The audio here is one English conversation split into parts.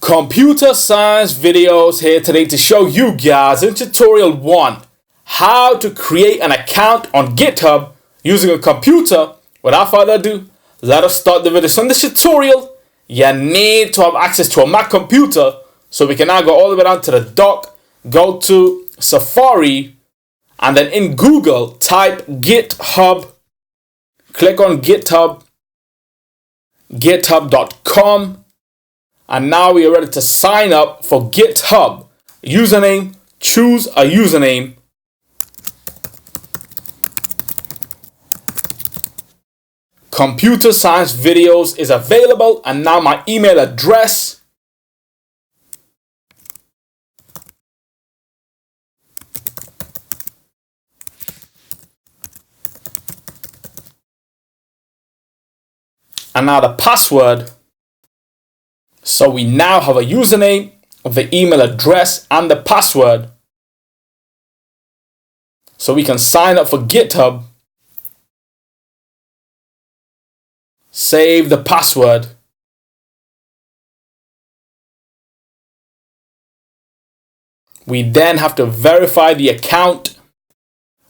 Computer science videos here today to show you guys in tutorial 1 how to create an account on GitHub using a computer. Without further ado, let us start the video. So in this tutorial, you need to have access to a Mac computer. So we can now go all the way down to the dock, go to Safari, and then in Google type GitHub, click on GitHub, github.com. And now we are ready to sign up for GitHub. Username, choose a username. Computer science videos is available, and now my email address. And now the password. So we now have a username, the email address, and the password. So we can sign up for GitHub. Save the password. We then have to verify the account.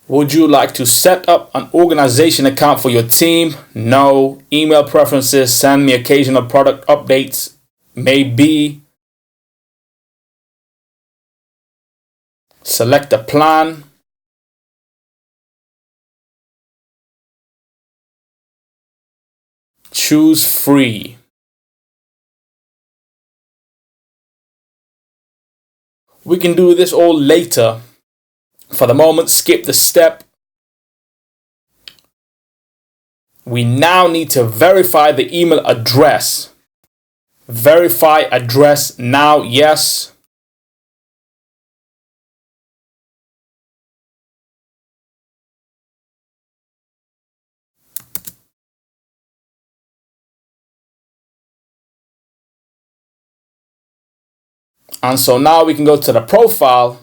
Would you like to set up an organization account for your team? No. Email preferences, send me occasional product updates. Maybe. Select a plan. Choose free. We can do this all later. For the moment, skip the step. We now need to verify the email address. Verify address now, yes. And so now we can go to the profile.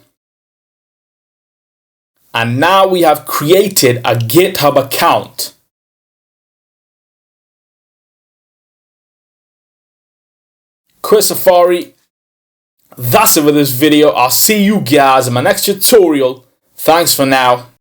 And now we have created a GitHub account. Quit Safari. That's it for this video. I'll see you guys in my next tutorial. Thanks for now.